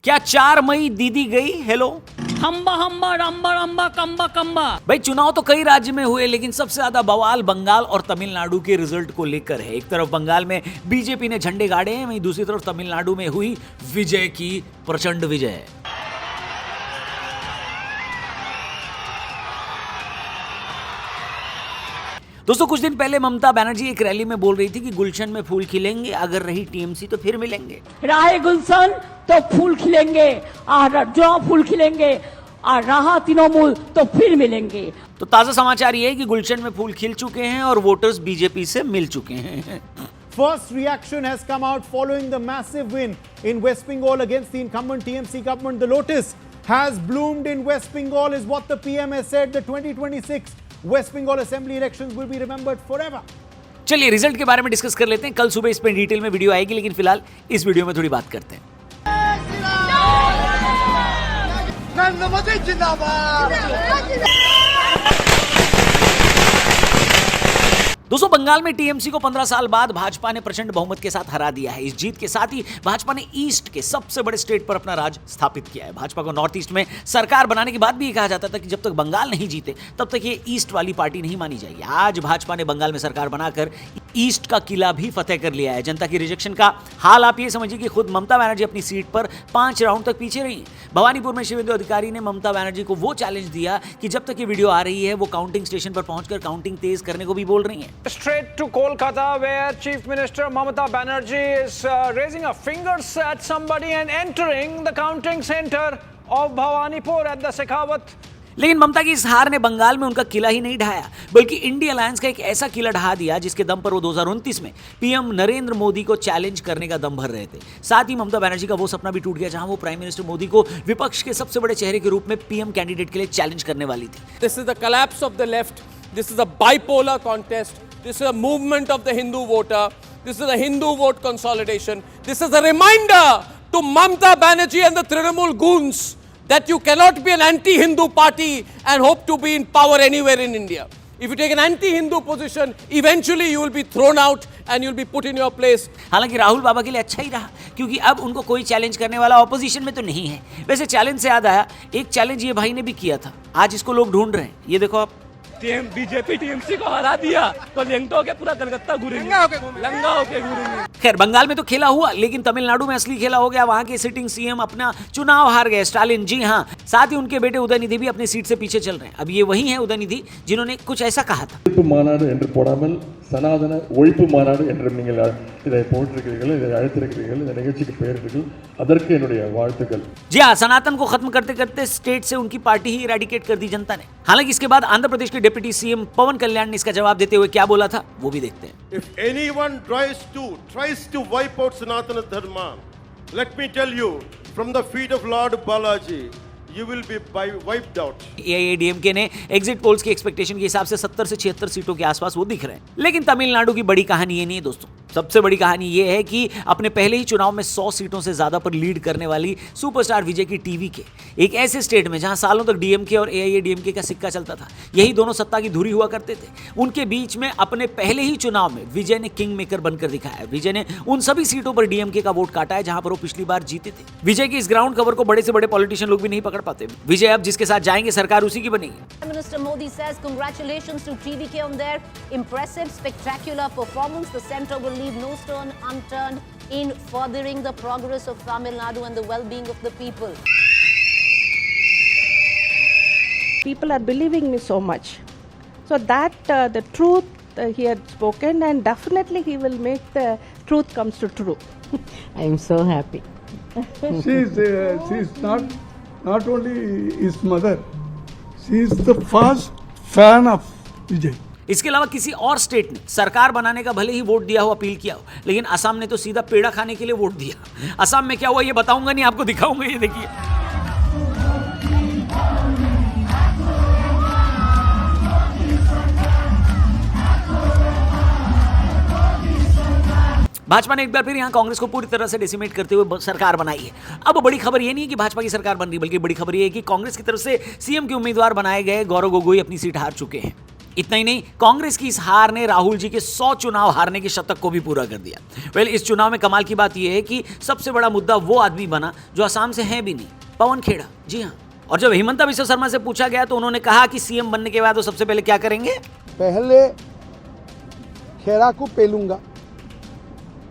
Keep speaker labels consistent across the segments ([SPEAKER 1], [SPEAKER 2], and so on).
[SPEAKER 1] क्या 4 मई दीदी गई? हेलो
[SPEAKER 2] हम्बा हम्बा रंबा रंबा कंबा कंबा।
[SPEAKER 1] भाई चुनाव तो कई राज्य में हुए, लेकिन सबसे ज्यादा बवाल बंगाल और तमिलनाडु के रिजल्ट को लेकर है। एक तरफ बंगाल में बीजेपी ने झंडे गाड़े हैं, वहीं दूसरी तरफ तमिलनाडु में हुई विजय की प्रचंड विजय। दोस्तों कुछ दिन पहले ममता बनर्जी एक रैली में बोल रही थी कि गुलशन में फूल खिलेंगे, अगर रही टीएमसी तो फिर मिलेंगे।
[SPEAKER 2] राहे गुलशन तो फूल खिलेंगे, और जो फूल खिलेंगे और रहा तृणमूल तो फिर मिलेंगे।
[SPEAKER 1] तो ताजा समाचार ये है कि गुलशन में फूल खिल चुके हैं और वोटर्स बीजेपी से मिल चुके हैं।
[SPEAKER 3] First reaction has come out following the massive win in West Bengal against the incumbent TMC government. The lotus has bloomed in West Bengal is what the PM has said. The 2026 West Bengal Assembly elections will be remembered forever.
[SPEAKER 1] चलिए result के बारे में discuss कर लेते हैं। कल सुबह इस पर डिटेल में वीडियो आएगी, लेकिन फिलहाल इस वीडियो में थोड़ी बात करते हैं। दोस्तों बंगाल में टीएमसी को 15 साल बाद भाजपा ने प्रचंड बहुमत के साथ हरा दिया है। इस जीत के साथ ही भाजपा ने ईस्ट के सबसे बड़े स्टेट पर अपना राज स्थापित किया है। भाजपा को नॉर्थ ईस्ट में सरकार बनाने के बाद भी ये कहा जाता था कि जब तक बंगाल नहीं जीते तब तक ये ईस्ट वाली पार्टी नहीं मानी जाएगी। आज भाजपा ने बंगाल में सरकार बनाकर ईस्ट का किला भी फतेह कर लिया है। जनता की रिजेक्शन का हाल आप ये समझिए कि खुद ममता बनर्जी अपनी सीट पर 5 राउंड तक पीछे रही। भवानीपुर में शिवेंदु अधिकारी ने ममता बनर्जी को वो चैलेंज दिया कि जब तक ये वीडियो आ रही है वो काउंटिंग स्टेशन पर पहुंचकर काउंटिंग तेज करने को भी बोल रही है।
[SPEAKER 4] Straight to Kolkata, where Chief Minister Mamata Banerjee is raising her fingers at somebody and entering the counting center of Bhawanipur at the Shekhawat.
[SPEAKER 1] लेकिन ममता की इस हार ने बंगाल में उनका किला ही नहीं ढाया, बल्कि इंडिया अलायंस का एक ऐसा किला ढहा दिया जिसके दम पर वो 2029 में पीएम नरेंद्र मोदी को चैलेंज करने का दम भर रहे थे। साथ ही ममता बनर्जी का वो सपना भी टूट गया जहां वो प्राइम मिनिस्टर मोदी को विपक्ष के सबसे बड़े चेहरे के रूप में पीएम कैंडिडेट के लिए चैलेंज करने वाली थी।
[SPEAKER 5] This is the collapse of the left. This is a bipolar contest. This is a movement of the Hindu voter. This is a Hindu vote consolidation. This is a reminder to Mamata Banerjee and the Trinamool goons that you cannot be an anti-Hindu party and hope to be in power anywhere in India. If you take an anti-Hindu position, eventually you will be thrown out and you will be put in your place.
[SPEAKER 1] हालांकि राहुल बाबा के लिए अच्छा ही रहा, क्योंकि अब उनको कोई challenge करने वाला ऑपोजिशन में तो नहीं है। वैसे चैलेंज से याद आया, एक चैलेंज ये भाई ने भी किया था, आज इसको लोग ढूंढ रहे हैं। ये देखो आप,
[SPEAKER 5] बीजेपी टीएमसी को हरा दिया तो लेंटो के पूरा कलकत्ता घूमेंगे, लंगा होके घूमेंगे।
[SPEAKER 1] खैर बंगाल में तो खेला हुआ, लेकिन तमिलनाडु में असली खेला हो गया। वहां के सिटिंग सीएम अपना चुनाव हार गए, स्टालिन। जी हाँ, साथ ही उनके बेटे उदयनिधि भी अपनी सीट से पीछे चल रहे हैं। अब ये वही है उदयनिधि जिन्होंने कुछ ऐसा कहा था।
[SPEAKER 6] சனாதன ஒழிப்பு மாநாடு என்று நீங்கள் இதை போட்டிருக்கிறீர்கள், இதை அழைத்திருக்கிறீர்கள், இந்த நிகழ்ச்சிக்கு பெயரிட்டீர்கள், அதற்கு என்னுடைய வாழ்த்துக்கள்।
[SPEAKER 1] जी हाँ, सनातन को खत्म करते करते स्टेट से उनकी पार्टी ही इरेडिकेट कर दी जनता ने। हालांकि इसके बाद आंध्र प्रदेश के डिप्टी सीएम पवन कल्याण ने इसका जवाब देते हुए क्या बोला था वो भी देखते हैं।
[SPEAKER 7] If anyone tries to wipe out Sanatana Dharma, let me tell you, from the feet of Lord Balaji, you will be wiped out.
[SPEAKER 1] AIADMK ने एग्जिट पोल्स की एक्सपेक्टेशन के हिसाब से 70 से 76 सीटों के आसपास वो दिख रहे हैं। लेकिन तमिलनाडु की बड़ी कहानी ये नहीं है दोस्तों। सबसे बड़ी कहानी ये है कि अपने पहले ही चुनाव में 100 सीटों से ज्यादा पर लीड करने वाली सुपरस्टार विजय की टीवी के एक ऐसे स्टेट में जहां सालों तक डीएमके और AIADMK का सिक्का चलता था, यही दोनों सत्ता की धुरी हुआ करते थे, उनके बीच में अपने पहले ही चुनाव में विजय ने किंग मेकर बनकर दिखाया। विजय ने उन सभी सीटों पर डीएमके का वोट काटा है जहां पर वो पिछली बार जीते थे। विजय की इस ग्राउंड कवर को बड़े से बड़े पॉलिटिशियन लोग भी नहीं पकड़ पाते। विजय अब जिसके साथ जाएंगे सरकार उसी की बनेगी।
[SPEAKER 8] Prime Minister Modi says congratulations to TVK on their impressive, spectacular performance. The centre will leave no stone unturned in furthering the progress of Tamil Nadu and the well-being of the people.
[SPEAKER 9] People are believing me so much, so that the truth he had spoken, and definitely he will make the truth comes to true.
[SPEAKER 2] I am so happy.
[SPEAKER 10] She's not only his mother, she is the first fan of Vijay.
[SPEAKER 1] इसके अलावा किसी और state ने सरकार बनाने का भले ही vote दिया हो, अपील किया हो, लेकिन असम ने तो सीधा पेड़ा खाने के लिए वोट दिया। असम में क्या हुआ ये बताऊंगा नहीं, आपको दिखाऊंगा, ये देखिए। भाजपा ने एक बार फिर यहां कांग्रेस को पूरी तरह से डिसिमेट करते हुए सरकार बनाई है। अब बड़ी खबर ये नहीं है कि भाजपा की सरकार बन रही, बल्कि बड़ी खबर ये है कि कांग्रेस की तरफ से सीएम के उम्मीदवार बनाए गए गौरव गोगोई अपनी सीट हार चुके हैं। इतना ही नहीं, कांग्रेस की इस हार ने राहुल जी के 100 चुनाव हारने के शतक को भी पूरा कर दिया। इस चुनाव में कमाल की बात यह है कि सबसे बड़ा मुद्दा वो आदमी बना जो असम से है भी नहीं, पवन खेड़ा। जी हाँ, और जब हिमंता बिस्वा शर्मा से पूछा गया तो उन्होंने कहा कि सीएम बनने के बाद वो सबसे पहले क्या करेंगे?
[SPEAKER 10] पहले खेरा को पेलूंगा,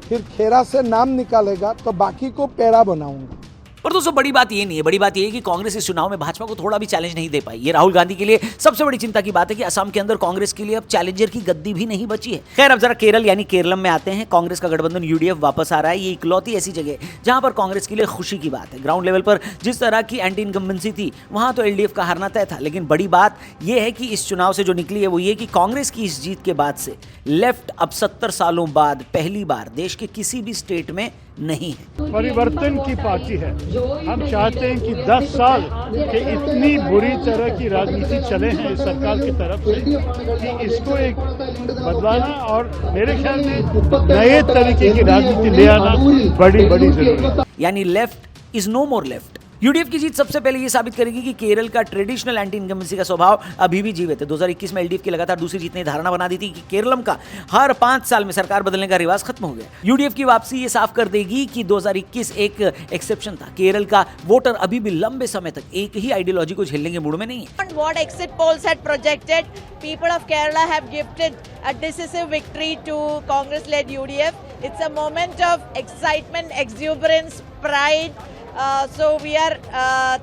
[SPEAKER 10] फिर खेरा से नाम निकालेगा तो बाकी को पेड़ा बनाऊंगा।
[SPEAKER 1] पर दोस्तों बड़ी बात ये नहीं है, बड़ी बात ये है कि कांग्रेस इस चुनाव में भाजपा को थोड़ा भी चैलेंज नहीं दे पाई। ये राहुल गांधी के लिए सबसे बड़ी चिंता की बात है कि असम के अंदर कांग्रेस के लिए अब चैलेंजर की गद्दी भी नहीं बची है। खैर, अब जरा केरल यानी केरलम में आते हैं। कांग्रेस का गठबंधन यूडीएफ वापस आ रहा है। ये इकलौती ऐसी जगह है जहां पर कांग्रेस के लिए खुशी की बात है। ग्राउंड लेवल पर जिस तरह की एंटी इनकम्बेंसी थी, वहां तो एलडीएफ का हारना तय था। लेकिन बड़ी बात यह है कि इस चुनाव से जो निकली है वो ये कि कांग्रेस की इस जीत के बाद से लेफ्ट अब 70 सालों बाद पहली बार देश के किसी भी स्टेट में नहीं है।
[SPEAKER 10] परिवर्तन की पार्टी है। हम चाहते हैं कि 10 साल के इतनी बुरी तरह की राजनीति चले हैं इस सरकार की तरफ से कि इसको एक बदलाना और मेरे ख्याल में नए तरीके की राजनीति ले आना बड़ी जरूरी है।
[SPEAKER 1] यानी left is no more left. UDF की जीत सबसे पहले ये साबित करेगी कि केरल का ट्रेडिशनल एंटी इनकम्बेंसी का स्वभाव अभी भी जीवित है। 2021 में एलडीएफ की लगातार दूसरी जीत ने धारणा बना दी थी कि केरलम का हर 5 साल में सरकार बदलने का रिवाज खत्म हो गया। यूडीएफ की वापसी ये साफ कर देगी कि 2021 एक एक्सेप्शन था। केरल का वोटर अभी भी लंबे समय तक एक ही आइडियोलॉजी को झेलने के मूड में नहीं है।
[SPEAKER 9] What exit polls had projected, people of Kerala have gifted a decisive victory to Congress-led UDF. It's a moment of excitement, exuberance, pride. So we are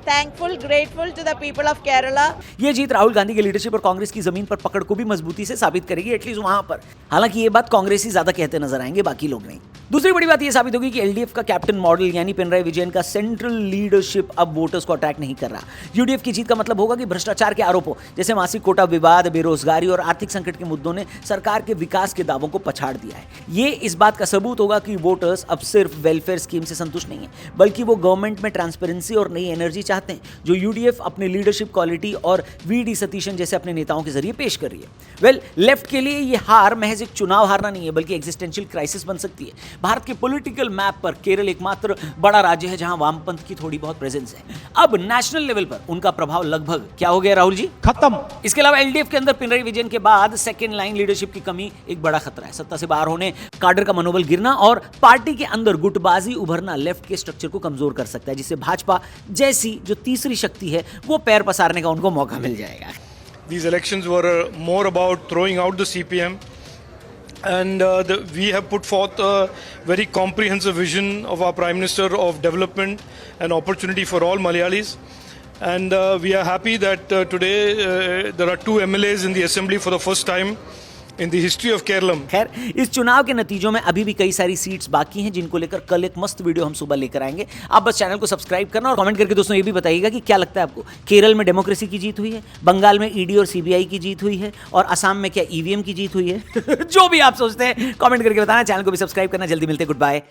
[SPEAKER 9] thankful, grateful to the people of Kerala.
[SPEAKER 1] ये जीत राहुल गांधी के leadership और कांग्रेस की जमीन पर पकड़ को भी मजबूती से साबित करेगी, एटलीस्ट वहां पर। हालांकि ये बात कांग्रेसी ज्यादा कहते नजर आएंगे, बाकी लोग नहीं। दूसरी बड़ी बात ये साबित होगी कि एलडीएफ का कैप्टन मॉडल यानी पिनराई विजयन का सेंट्रल लीडरशिप अब वोटर्स को अट्रैक्ट नहीं कर रहा। यूडीएफ की जीत का मतलब होगा कि भ्रष्टाचार के आरोपों जैसे मासिक कोटा विवाद, बेरोजगारी और आर्थिक संकट के मुद्दों ने सरकार के विकास के दावों को पछाड़ दिया है। ये इस बात का सबूत होगा कि वोटर्स अब सिर्फ वेलफेयर स्कीम से संतुष्ट नहीं है, बल्कि वो गवर्नमेंट में ट्रांसपेरेंसी और नई एनर्जी चाहते हैं जो यूडीएफ अपने लीडरशिप क्वालिटी और वीडी सतीशन जैसे अपने नेताओं के जरिए पेश कर रही है। लेफ्ट के लिए ये हार महज एक चुनाव हारना नहीं है, बल्कि एग्जिस्टेंशियल क्राइसिस बन सकती है। भारत के पॉलिटिकल मैप पर केरल एकमात्र बड़ा राज्य है जहां वामपंथ की थोड़ी बहुत प्रेजेंस है। अब नेशनल लेवल पर उनका प्रभाव लगभग क्या हो गया राहुल जी?
[SPEAKER 3] खत्म।
[SPEAKER 1] इसके अलावा एलडीएफ के अंदर पिनराई विजयन के बाद सेकंड लाइन लीडरशिप की कमी एक बड़ा खतरा है। सत्ता से बाहर होने, काडर का मनोबल गिरना और पार्टी के अंदर गुटबाजी उभरना लेफ्ट के स्ट्रक्चर को कमजोर कर सकता है, जिससे भाजपा जैसी जो तीसरी शक्ति है वो पैर पसारने का उनको मौका मिल जाएगा।
[SPEAKER 10] These elections were more about throwing out the CPM, and we have put forth a very comprehensive vision of our Prime Minister of development and opportunity for all Malayalis. And we are happy that today there are 2 MLAs in the Assembly for the first time in the history of Kerala.
[SPEAKER 1] खैर, इस चुनाव के नतीजों में अभी भी कई सारी सीट्स बाकी हैं जिनको लेकर कल एक मस्त वीडियो हम सुबह लेकर आएंगे। आप बस चैनल को सब्सक्राइब करना और कमेंट करके दोस्तों ये भी बताइएगा कि क्या लगता है आपको, केरल में डेमोक्रेसी की जीत हुई है, बंगाल में ईडी और सीबीआई की जीत हुई है और असम में क्या ईवीएम की जीत हुई है? जो भी आप सोचते हैं कमेंट करके बताना। चैनल को भी सब्सक्राइब करना। जल्दी मिलते हैं, गुड बाय।